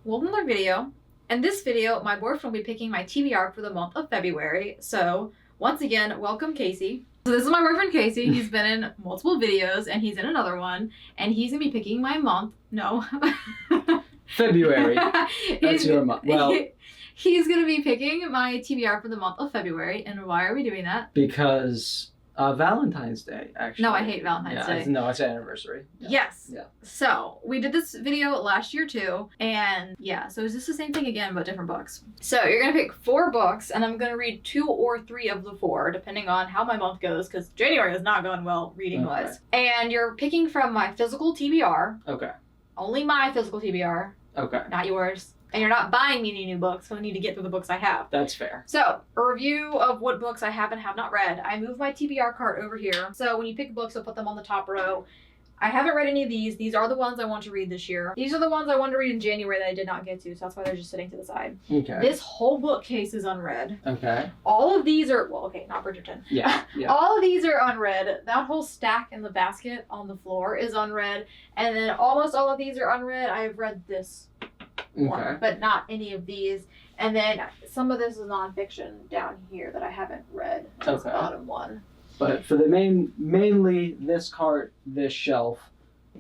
Welcome to our video. In this video, my boyfriend will be picking my TBR for the month of February. So, once again, welcome Casey. So this is my boyfriend Casey. He's been in multiple videos and he's in another one. And he's going to be picking my month. No. February. That's your month. Well, he's going to be picking my TBR for the month of February. And why are we doing that? because Valentine's Day, actually. No, I hate Valentine's Day. No, it's anniversary. Yeah. Yes. Yeah. So we did this video last year too, and yeah, so it's just the same thing again, but different books. So you're gonna pick 4 books, and I'm gonna read 2 or 3 of the 4, depending on how my month goes, because January is not going well reading-wise. Okay. And you're picking from my physical TBR. Okay. Only my physical TBR, Okay. not yours. And you're not buying me any new books, so I need to get through the books I have. That's fair. So, a review of what books I have and have not read. I moved my TBR cart over here. So when you pick books, I'll put them on the top row. I haven't read any of these. These are the ones I want to read this year. These are the ones I wanted to read in January that I did not get to, so that's why they're just sitting to the side. Okay. This whole bookcase is unread. Okay. All of these are, well, okay, not Bridgerton. Yeah. Yeah. All of these are unread. That whole stack in the basket on the floor is unread. And then almost all of these are unread. I've read this one, Okay. but not any of these. And then some of this is nonfiction down here that I haven't read. That's the Okay. bottom one. But for the mainly this cart, this shelf,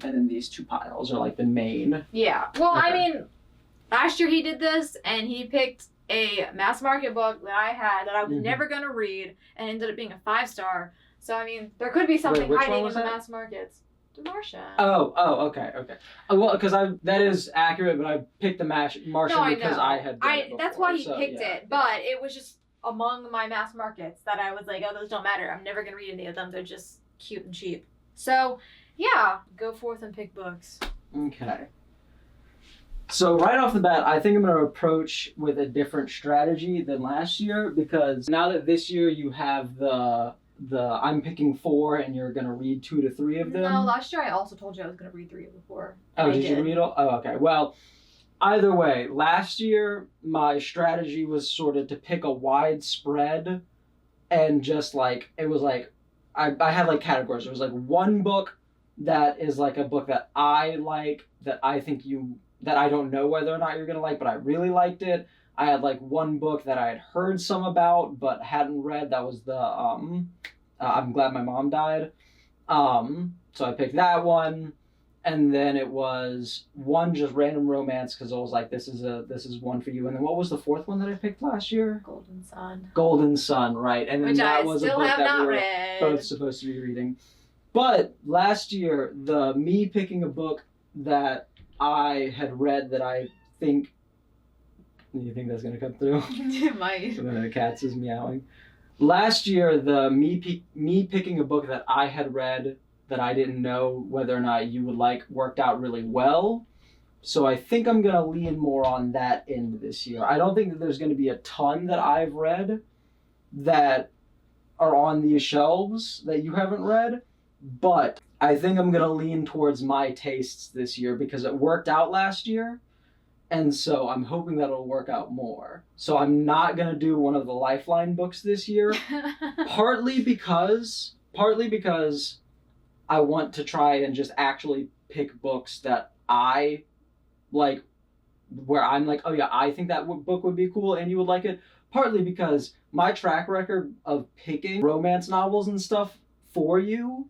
and then these 2 piles are like the main. Yeah. Well, I Okay. mean, last year he did this and he picked a mass market book that I had that I was Mhm. never going to read and ended up being a 5-star. So, I mean, there could be something which one hiding in was the that? mass markets. The Martian. Okay. Well, because that is accurate, but I picked the Martian No, I because know. I had done it That's before, why he so, picked yeah. it, but it was just among my mass markets that I was like, oh, those don't matter. I'm never gonna read any of them. They're just cute and cheap. So, yeah, go forth and pick books. Okay. So right off the bat, I think I'm going to approach with a different strategy than last year, because now that this year you have the I'm picking 4 and you're going to read 2 to 3 of them. No, last year I also told you I was gonna read 3 of the 4. Oh, did you read all? Oh, okay. Well, either way, last year my strategy was sort of to pick a wide spread, and just like it was like I had like categories. It was like one book that is like a book that I like, that I think that I don't know whether or not you're gonna like, but I really liked it. I had like one book that I had heard some about but hadn't read. That was the I'm Glad My Mom Died. So I picked that one. And then it was one just random romance, because I was like, this is one for you. And then what was the 4th one that I picked last year? Golden Sun. Golden Sun, right? And then Which that I was a still book have that not we were read. both supposed to be reading. But last year, me picking a book that I had read that I think. You think that's gonna come through? It might. The cats is meowing. Last year, me picking a book that I had read that I didn't know whether or not you would like worked out really well. So I think I'm going to lean more on that end this year. I don't think that there's going to be a ton that I've read that are on these shelves that you haven't read, but I think I'm going to lean towards my tastes this year because it worked out last year. And so I'm hoping that it'll work out more. So I'm not going to do one of the Lifeline books this year, partly because I want to try and just actually pick books that I like, where I'm like, oh yeah, I think that book would be cool and you would like it. Partly because my track record of picking romance novels and stuff for you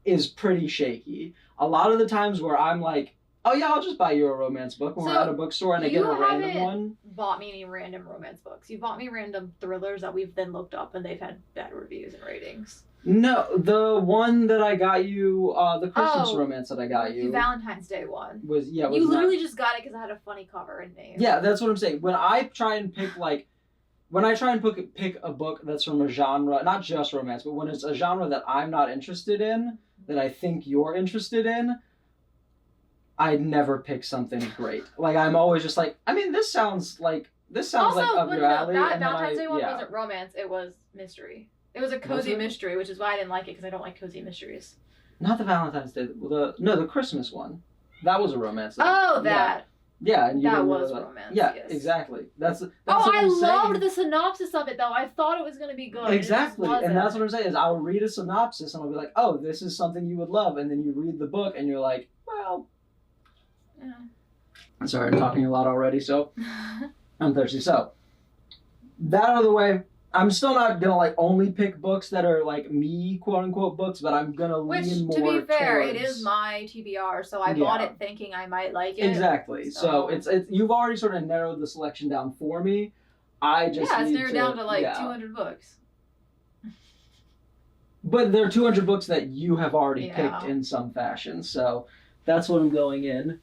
is pretty shaky. A lot of the times where I'm like, oh yeah, I'll just buy you a romance book when we're at a bookstore and I get a random one. Bought me any random romance books. You bought me random thrillers that we've then looked up and they've had bad reviews and ratings. No, the one that I got you, the Christmas romance that I got you. The Valentine's Day one. Was you literally just got it because it had a funny cover and name. Yeah, that's what I'm saying. When I try and pick pick a book that's from a genre, not just romance, but when it's a genre that I'm not interested in, that I think you're interested in, I never pick something great. Like I'm always just like, I mean, this sounds like up your alley. That Valentine's Day one wasn't romance; it was mystery. It was a cozy mystery, which is why I didn't like it because I don't like cozy mysteries. Not the Valentine's Day. The Christmas one. That was a romance. Oh, that. Yeah, and you that was romance. Yeah, yes. Exactly. That's what I I'm loved saying. the synopsis of it though. I thought it was gonna be good. Exactly, and that's what I'm saying is I'll read a synopsis and I'll be like, oh, this is something you would love, and then you read the book and you're like, well, yeah. Sorry, I'm talking a lot already, so I'm thirsty. So, that out of the way, I'm still not gonna like only pick books that are like me, quote unquote, books, but I'm gonna Which, lean more to be fair, it towards... is my TBR, so I bought it thinking I might like it. Exactly. So it's you've already sort of narrowed the selection down for me. I just it's narrowed down to like 200 books. But there are 200 books that you have already picked in some fashion, so that's what I'm going in.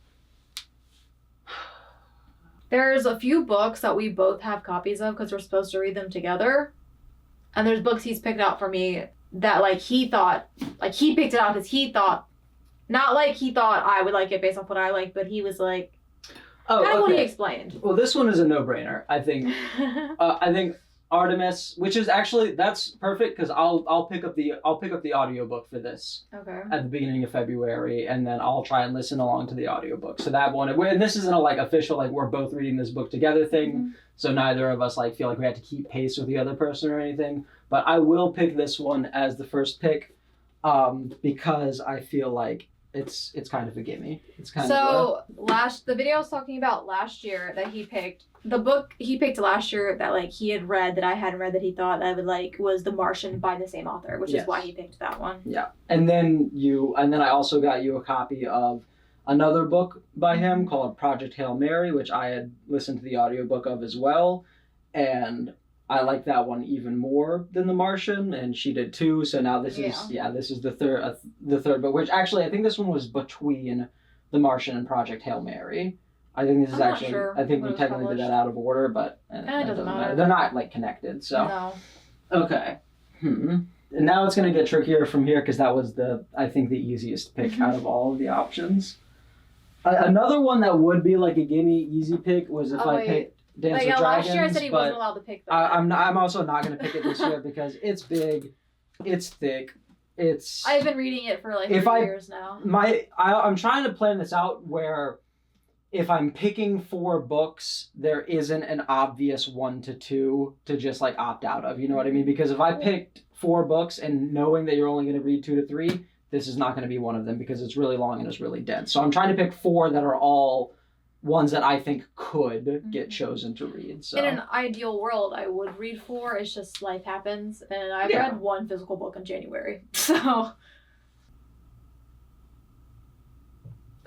There's a few books that we both have copies of because we're supposed to read them together. And there's books he's picked out for me that like he thought, like he picked it out because he thought, not like he thought I would like it based off what I like, but he was like, kind of what he explained. Well, this one is a no-brainer, I think. I think Artemis, which is actually, that's perfect because I'll pick up the audiobook for this at the beginning of February, and then I'll try and listen along to the audiobook. So that one, and this isn't a like official like we're both reading this book together thing, so neither of us like feel like we have to keep pace with the other person or anything. But I will pick this one as the first pick because I feel like it's kind of a gimme. It's kind of the video I was talking about last year that he picked. The book he picked last year that like he had read that I hadn't read that he thought I would like was The Martian by the same author, which is why he picked that one. Yeah. And then I also got you a copy of another book by him called Project Hail Mary, which I had listened to the audiobook of as well. And I like that one even more than The Martian, and she did too. So now this is the third book, which actually I think this one was between The Martian and Project Hail Mary. I think this is I think we technically did that out of order, but it doesn't matter. They're not like connected, so. No. Okay. And now it's gonna get trickier from here because that was I think the easiest pick out of all of the options. Another one that would be like a gimme easy pick was if I picked Dance with Dragons. Last year I said he wasn't allowed to pick that. I'm also not gonna pick it this year because it's big, it's thick. I've been reading it for like 3 years now. I'm trying to plan this out where if I'm picking 4 books, there isn't an obvious 1 to 2 to just like opt out of. You know what I mean? Because if I picked 4 books and knowing that you're only going to read 2 to 3, this is not going to be one of them because it's really long and it's really dense. So I'm trying to pick 4 that are all ones that I think could get chosen to read. So in an ideal world, I would read 4. It's just life happens, and I've read 1 physical book in January. So.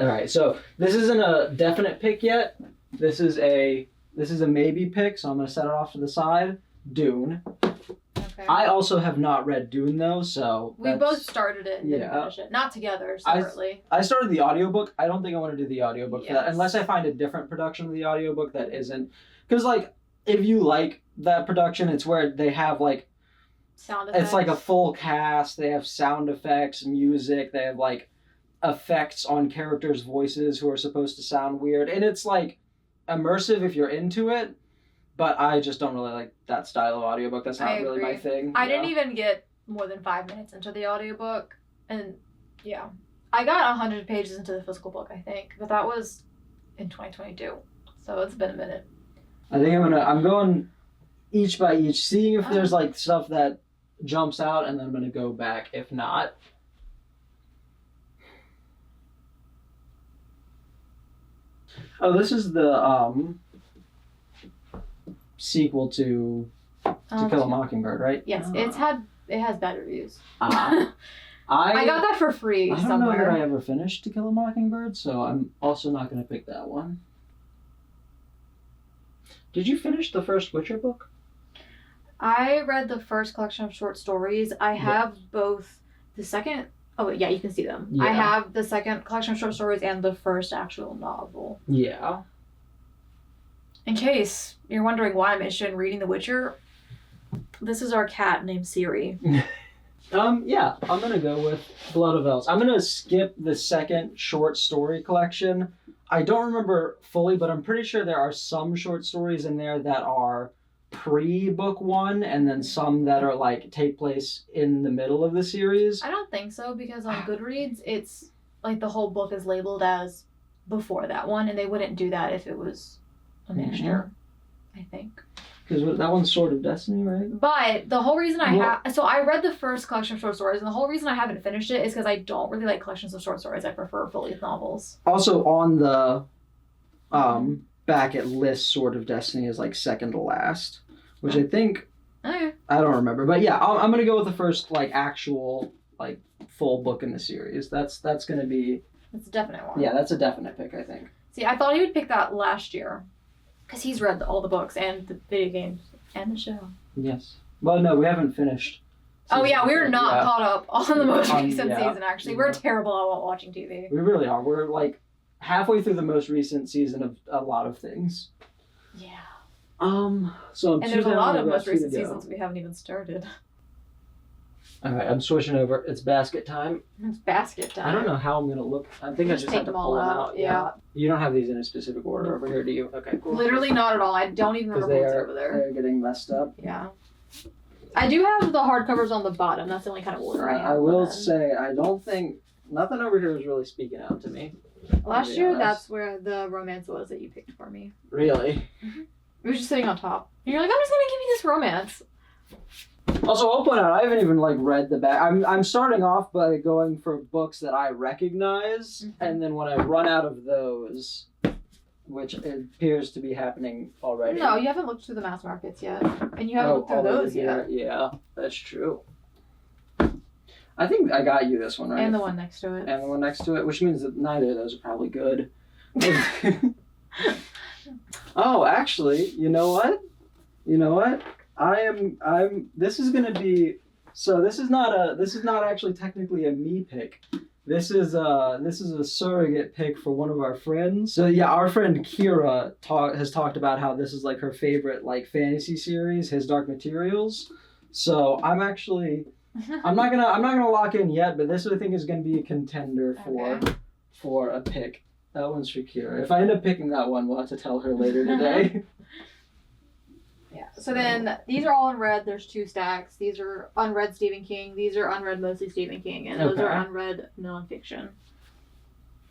All right, so this isn't a definite pick yet. This is a maybe pick, so I'm going to set it off to the side. Dune. Okay. I also have not read Dune though, so we both started it and didn't finish it. Not together, separately. I started the audiobook. I don't think I want to do the audiobook for that unless I find a different production of the audiobook that isn't, because like if you like that production, it's where they have like sound effects. It's like a full cast. They have sound effects, music. They have like effects on characters' voices who are supposed to sound weird, and it's like immersive if you're into it, but I just don't really like that style of audiobook. That's not really my thing. I didn't even get more than 5 minutes into the audiobook, and I got 100 pages into the physical book, I think, but that was in 2022, so it's been a minute. I think I'm going each by each, seeing if there's like stuff that jumps out, and then I'm gonna go back if not. Oh, this is the sequel to Kill a Mockingbird, right? Yes, it has bad reviews. I got that for free somewhere. I don't know that I ever finished To Kill a Mockingbird, so I'm also not going to pick that one. Did you finish the first Witcher book? I read the first collection of short stories. I have both the second... Oh, yeah, you can see them. Yeah. I have the second collection of short stories and the first actual novel. Yeah. In case you're wondering why I'm interested in reading The Witcher, this is our cat named Siri. Yeah, I'm going to go with Blood of Elves. I'm going to skip the second short story collection. I don't remember fully, but I'm pretty sure there are some short stories in there that are pre-book 1 and then some that are like take place in the middle of the series. I don't think so, because on Goodreads it's like the whole book is labeled as before that one, and they wouldn't do that if it was a mixture. I think because that one's Sword of Destiny, right? But the whole reason I read the first collection of short stories, and the whole reason I haven't finished it is because I don't really like collections of short stories. I prefer full length novels. Also on the Back at List Sword of Destiny is like second to last, which I think Okay. I don't remember, but yeah, I'm gonna go with the first like actual like full book in the series. That's gonna be. That's a definite one. Yeah, that's a definite pick, I think. See, I thought he would pick that last year, because he's read all the books and the video games and the show. Yes. Well, no, we haven't finished. Oh yeah, we're not caught up on the most recent yeah. season. Actually, we're terrible at watching TV. We really are. We're like halfway through the most recent season of a lot of things. Yeah. So and there's a lot of most recent seasons we haven't even started. All right, I'm switching over. It's basket time. It's basket time. I don't know how I'm gonna look. I think I just take have to them all pull them out. Yeah. You don't have these in a specific order over here, do you? Okay, cool. Literally not at all. I don't even Because remember what's over there. they're getting messed up. Yeah. I do have the hardcovers on the bottom. That's the only kind of order I have. I will them in. say I don't think nothing over here is really speaking out to me. Last to be year, honest. that's where the romance was that you picked for me. Really? It was just sitting on top. And you're like, I'm just gonna give you this romance. Also, I'll point out I haven't even like read the back. I'm starting off by going for books that I recognize, and then when I run out of those, which it appears to be happening already. No, you haven't looked through the mass markets yet, and you haven't looked through those yet. Yeah, that's true. I think I got you this one right. And the one next to it. And the one next to it, which means that neither of those are probably good. Oh, actually, you know what? This is gonna be. So this is not actually technically a me pick. This is a surrogate pick for one of our friends. So yeah, our friend Kira has talked about how this is like her favorite like fantasy series, His Dark Materials. So I'm not gonna lock in yet, but this I think is gonna be a contender for a pick. That one's for Kira. If I end up picking that one, we'll have to tell her later today. Yeah. So then these are all unread. There's 2 stacks. These are unread Stephen King. These are unread mostly Stephen King, and those are unread nonfiction.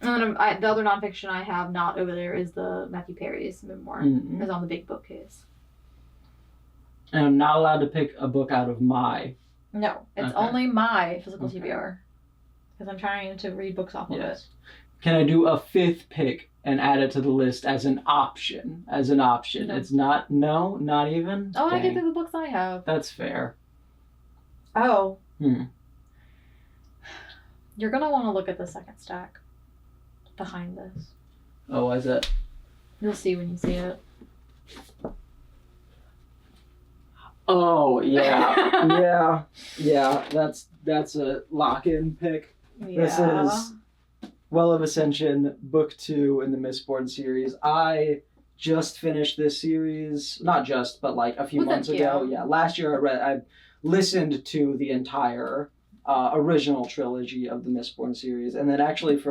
And then the other nonfiction I have not over there is the Matthew Perry's memoir. Mm-hmm. It's on the big bookcase. And I'm not allowed to pick a book out of my. No, it's only my physical TBR, because I'm trying to read books off of it. Can I do a 5th pick and add it to the list as an option? No. It's not. No, not even. Oh, I get through the books I have. That's fair. Oh. You're gonna want to look at the second stack behind this. Oh, why is that? You'll see when you see it. Oh yeah, yeah. That's a lock-in pick. Yeah. This is Well of Ascension, Book 2 in the Mistborn series. I just finished this series, not just, but like a few months ago. Yeah, last year I listened to the entire original trilogy of the Mistborn series, and then actually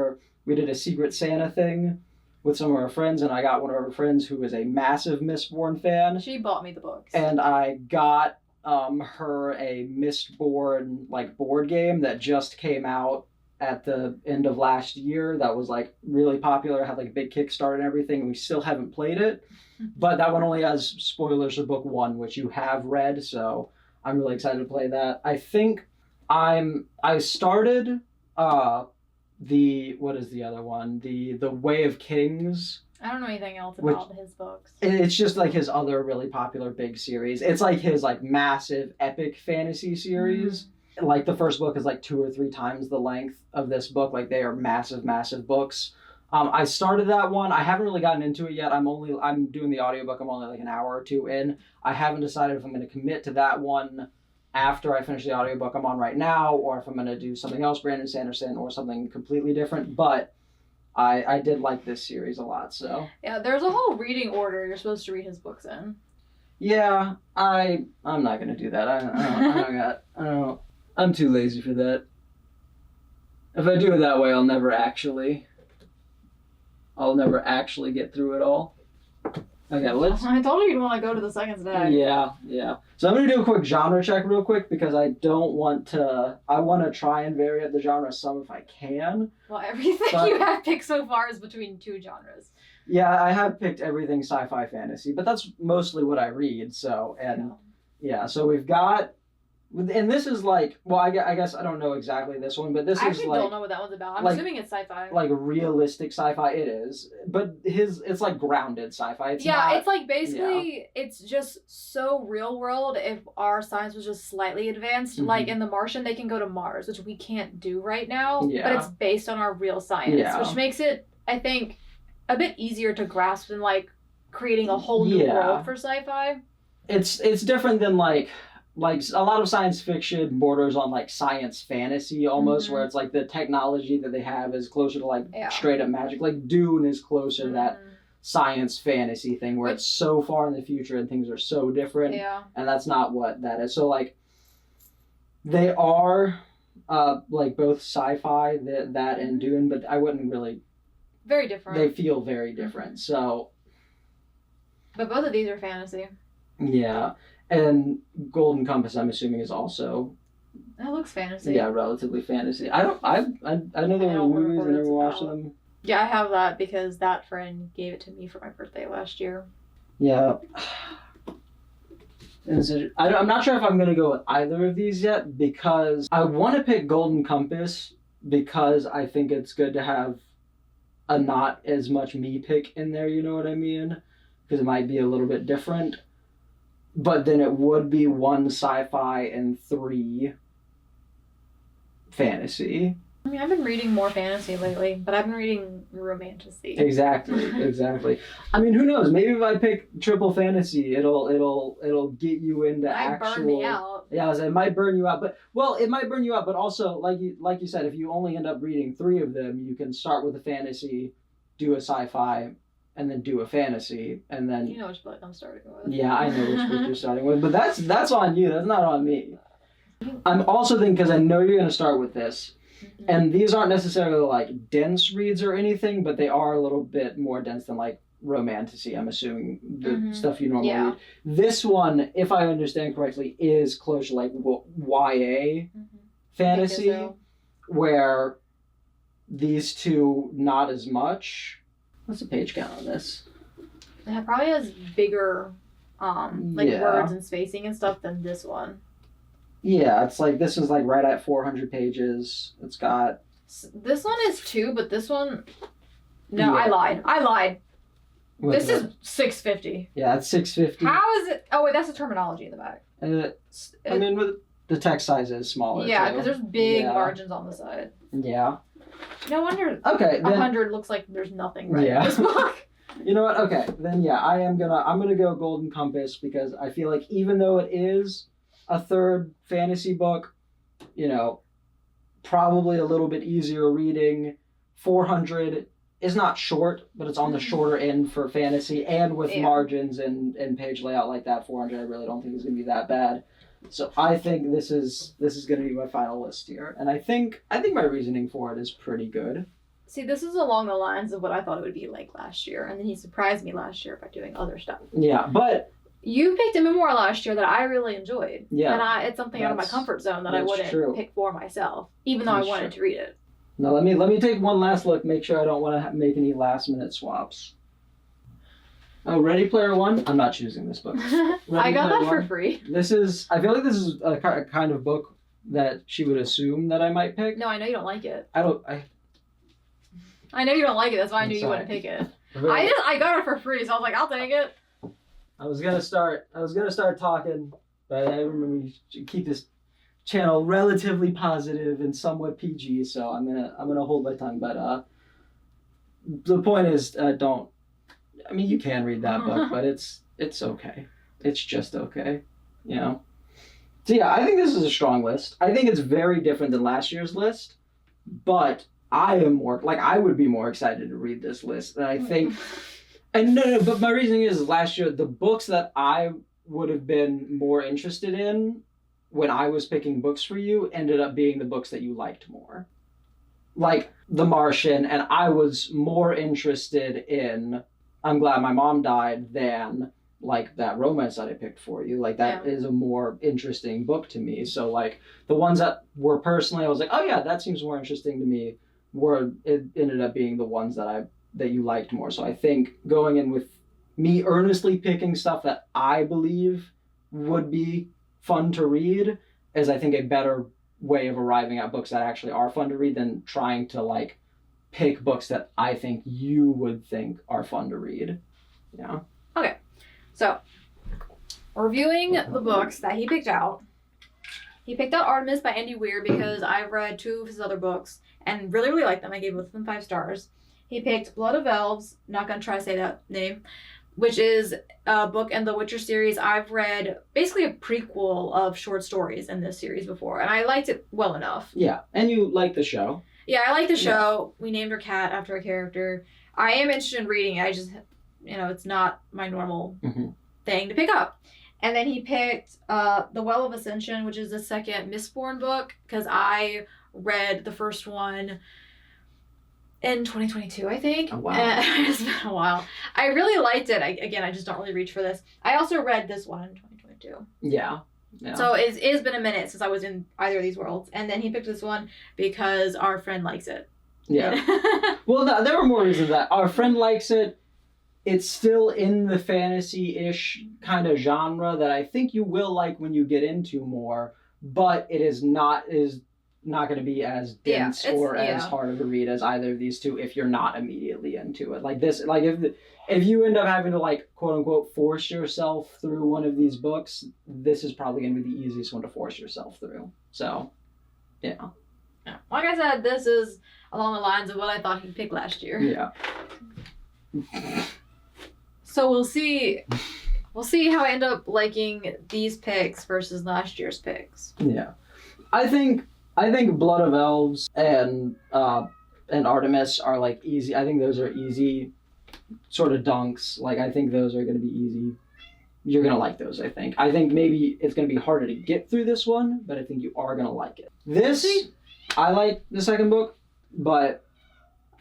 we did a Secret Santa thing with some of our friends, and I got one of our friends who is a massive Mistborn fan. She bought me the books. And I got her a Mistborn like board game that just came out at the end of last year that was like really popular, had like a big Kickstarter and everything, and we still haven't played it. But that one only has spoilers for book 1, which you have read, so I'm really excited to play that. I think I started what is the other one? The Way of Kings. I don't know anything else about his books. It's just like his other really popular big series. It's like his like massive epic fantasy series. Like the first book is like 2 or 3 times the length of this book. Like they are massive books. I started that one. I haven't really gotten into it yet. I'm doing the audiobook. I'm only like an hour or 2 in. I haven't decided if I'm going to commit to that one after I finish the audiobook I'm on right now, or if I'm going to do something else, Brandon Sanderson, or something completely different. But I did like this series a lot, so. Yeah, there's a whole reading order you're supposed to read his books in. Yeah, I'm not going to do that. I don't. I'm too lazy for that. If I do it that way, I'll never actually get through it all. Okay, I told you you'd want to go to the second stack. Yeah. So I'm going to do a quick genre check real quick because I want to try and vary up the genre some if I can. Well, everything you have picked so far is between 2 genres. Yeah, I have picked everything sci-fi fantasy, but that's mostly what I read, so, and yeah, so we've got And this is like, well, I guess I don't know exactly this one, but this I is actually like don't know what that one's about. I'm like- assuming it's sci-fi. like realistic sci-fi. It is, but it's like grounded sci-fi. It's yeah, not, it's like basically it's just so real world. If our science was just slightly advanced, Mhm. like in The Martian, they can go to Mars, which we can't do right now. Yeah. But it's based on our real science, Yeah. which makes it, I think, a bit easier to grasp than like creating a whole new Yeah. world for sci-fi. it's different than like a lot of science fiction borders on like science fantasy almost, Mhm. where it's like the technology that they have is closer to like Yeah. straight up magic. Like Dune is closer to that Mhm. science fantasy thing where it's so far in the future and things are so different. Yeah. And that's not what that is. So like they are like both sci-fi, that and Dune, but I wouldn't really, Very different. they feel very different. So But both of these are fantasy. yeah. And Golden Compass, I'm assuming, is also That looks fantasy. relatively fantasy. I know I there were don't movies. remember I what never it's watched about. them. Yeah, I have that because that friend gave it to me for my birthday last year. Yeah. I'm not sure if I'm gonna go with either of these yet because I want to pick Golden Compass because I think it's good to have a not as much me pick in there. You know what I mean? Because it might be a little bit different. But then it would be 1 sci-fi and 3 fantasy. I mean, I've been reading more fantasy lately, but I've been reading romantasy. Exactly. I mean, who knows? Maybe if I pick triple fantasy, it'll get you into Might burn me out. Yeah, it might burn you out. But it might burn you out. But also, like you said, if you only end up reading 3 of them, you can start with a fantasy, do a sci-fi, and then do a fantasy, and then You know which book I'm starting with. yeah, I know which book you're starting with. But that's on you. That's not on me. I'm also thinking because I know you're gonna start with this. Mhm. And these aren't necessarily like dense reads or anything, but they are a little bit more dense than like romantasy. I'm assuming the Mhm. stuff you normally Yeah. read. This one, if I understand correctly, is close to like YA Mhm. fantasy, I think so. where these two not as much. What's the page count on this? It probably has bigger, like Yeah. words and spacing and stuff than this one. Yeah, it's like this is like right at 400 pages. It's got This one is 2, but this one. No, Yeah. I lied. what's This that? is 650. Yeah, it's 650. How is it? Oh wait, that's the terminology in the back. I mean, with the text size is smaller. Yeah, too. because there's big Yeah. margins on the side. Yeah. No wonder Okay. Then 100 looks like there's nothing right Yeah. in this book. you know what? Okay. Then yeah, I'm gonna go Golden Compass because I feel like even though it is a third fantasy book, probably a little bit easier reading. 400 is not short, but it's on the shorter end for fantasy, and with Yeah. margins and page layout like that, 400 I really don't think is gonna be that bad. So I think this is gonna be my final list here, and I think my reasoning for it is pretty good. See, this is along the lines of what I thought it would be like last year, and then he surprised me last year by doing other stuff. Yeah, but You picked a memoir last year that I really enjoyed. Yeah, And it's something out of my that's- comfort zone that I that's wouldn't true. pick for myself, even though That's I wanted to read it. now let me take one last look, make sure I don't want to make any last minute swaps. Oh, Ready Player One? I'm not choosing this book. I Ready got Player that for One? free. I feel like this is a kind of book that she would assume that I might pick. No, I know you don't like it. I I know you don't like it. That's why I I'm knew you sorry. wouldn't pick it. I got it for free, so I was like, I'll take it. I was gonna start talking, but I remember you should keep this channel relatively positive and somewhat PG, so I'm gonna hold my tongue. But the point is, don't. I mean, you can read that book, but it's okay. It's just okay, So yeah, I think this is a strong list. I think it's very different than last year's list, but I would be more excited to read this list, and I think. And no, but my reasoning is last year, the books that I would have been more interested in when I was picking books for you ended up being the books that you liked more. Like The Martian, and I was more interested in I'm Glad My Mom Died than like that romance that I picked for you. Like that is a more interesting book to me. So like the ones that were personally, I was like, oh yeah, that seems more interesting to me, it ended up being the ones that you liked more. So I think going in with me earnestly picking stuff that I believe would be fun to read is I think a better way of arriving at books that actually are fun to read than trying to like pick books that I think you would think are fun to read. Yeah. Okay. So, reviewing the books that he picked out. He picked out Artemis by Andy Weir because I've read 2 of his other books and really, really liked them. I gave both of them 5 stars. He picked Blood of Elves, not going to try to say that name, which is a book in the Witcher series. I've read basically a prequel of short stories in this series before, and I liked it well enough. Yeah, and you like the show. Yeah, I like the show. We named her cat after a character. I am interested in reading it. I just, it's not my normal thing to pick up. And then he picked The Well of Ascension, which is the second Mistborn book, because I read the first one in 2022, I think. Oh, wow. It's been a while. I really liked it. I just don't really reach for this. I also read this one in 2022. Yeah. So it's been a minute since I was in either of these worlds. And then he picked this one because our friend likes it. Yeah. Well, no, there were more reasons that our friend likes it. It's still in the fantasy-ish kind of genre that I think you will like when you get into more, but it is not going to be as dense or as hard to read as either of these two if you're not immediately into it. Like this, like if you end up having to like quote unquote force yourself through one of these books, this is probably going to be the easiest one to force yourself through. So, yeah. Like I said, this is along the lines of what I thought he'd pick last year. Yeah. So we'll see how I end up liking these picks versus last year's picks. Yeah. I think Blood of Elves and Artemis are like easy. I think those are easy sort of dunks. Like I think those are going to be easy. You're going to like those, I think. I think maybe it's going to be harder to get through this one, but I think you are going to like it. I like the second book, but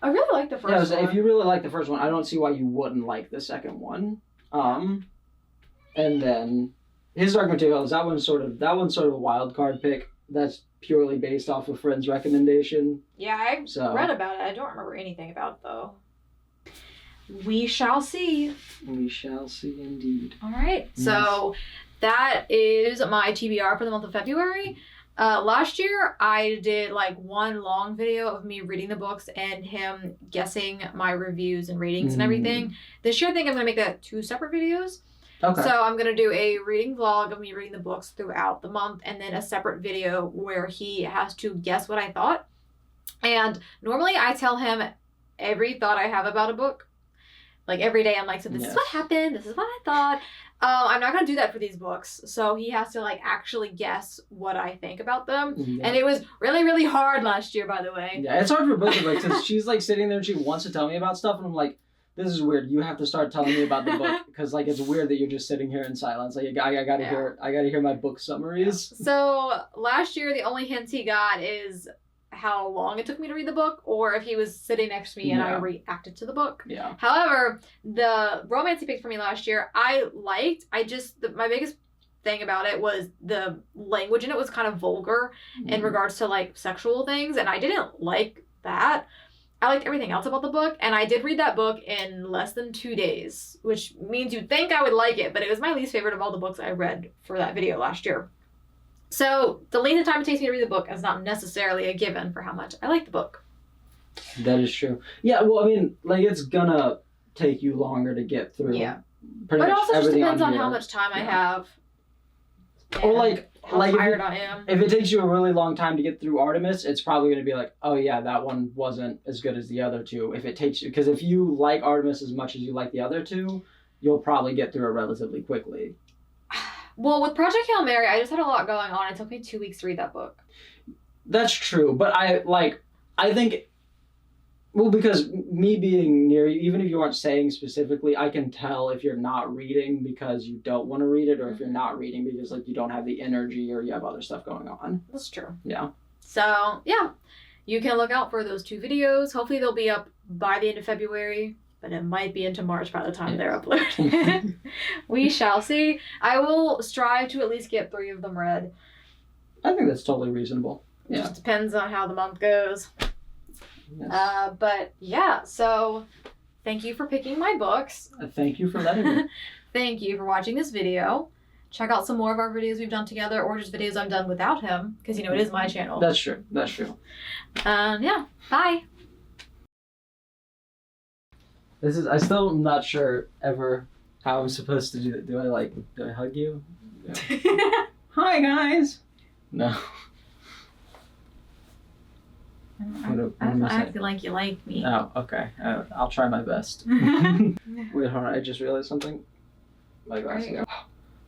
I really like the first one. If you really like the first one, I don't see why you wouldn't like the second one. And then His Dark Materials, that one's sort of a wild card pick. That's purely based off a friend's recommendation. Yeah, I read about it. I don't remember anything about it though. We shall see. We shall see indeed. All right. Yes. So that is my TBR for the month of February. Last year, I did like one long video of me reading the books and him guessing my reviews and ratings and everything. This year, I think I'm going to make that 2 separate videos. Okay. So I'm going to do a reading vlog of me reading the books throughout the month and then a separate video where he has to guess what I thought. And normally I tell him every thought I have about a book. Like every day I'm like, so this is what happened. This is what I thought. I'm not going to do that for these books. So he has to like actually guess what I think about them. Yeah. And it was really, really hard last year, by the way. Yeah, it's hard for both of us because she's like sitting there and she wants to tell me about stuff. And I'm like, this is weird. You have to start telling me about the book because like it's weird that you're just sitting here in silence. Like I gotta hear my book summaries. Yeah. So last year the only hints he got is how long it took me to read the book, or if he was sitting next to me and I reacted to the book. Yeah. However, the romance he picked for me last year, I liked. My biggest thing about it was the language in it was kind of vulgar in regards to like sexual things, and I didn't like that. I liked everything else about the book, and I did read that book in less than 2 days, which means you'd think I would like it, but it was my least favorite of all the books I read for that video last year. So the length of time it takes me to read the book is not necessarily a given for how much I like the book. That is true. Yeah, well, I mean, like, it's gonna take you longer to get through. Yeah. But it also just depends on how much time I have. Or like tired I am. If it takes you a really long time to get through Artemis, it's probably going to be like, oh yeah, that one wasn't as good as the other two. If it takes you, because if you like Artemis as much as you like the other two, you'll probably get through it relatively quickly. Well, with Project Hail Mary, I just had a lot going on. It took me 2 weeks to read that book. That's true, but I think, well, because me being near you, even if you aren't saying specifically, I can tell if you're not reading because you don't want to read it, or if you're not reading because like you don't have the energy or you have other stuff going on. That's true. Yeah. So yeah, you can look out for those 2 videos. Hopefully they'll be up by the end of February, but it might be into March by the time they're uploaded. We shall see. I will strive to at least get 3 of them read. I think that's totally reasonable. It just depends on how the month goes. Yes. But yeah, so thank you for picking my books. Thank you for letting me. Thank you for watching this video. check out some more of our videos we've done together, or just videos I've done without him, because, you know, it is my channel. That's true. That's true. Yeah, bye. I still am not sure ever how I'm supposed to do it. Do I hug you? Yeah. Hi, guys. No. What am I saying? acting like you like me. Oh, okay. I'll try my best. Wait, hold on. I just realized something. My glasses.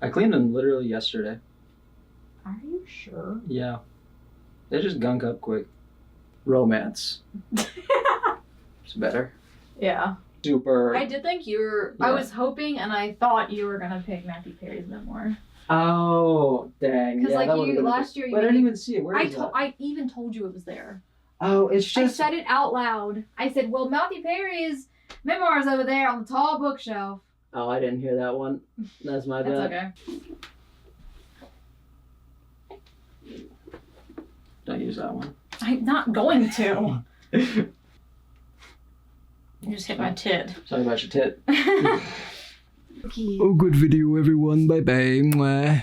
I cleaned them literally yesterday. Are you sure? Yeah. They just gunk up quick. Romance. It's better. Yeah. Super. I did think you were. Yeah. I was hoping and I thought you were gonna pick Matthew Perry's memoir. Oh, dang. Because Yeah, like that would've you been last year, you. But I didn't even see it. Where I is that? I even told you it was there. Oh, it's just. I said it out loud. I said, "Well, Matthew Perry's memoirs over there on the tall bookshelf." Oh, I didn't hear that one. That's my bad. That's okay. Don't use that one. I'm not going to. You just hit my tit. Sorry about your tit. Okay. Oh, good video, everyone. Bye bye. Mwah.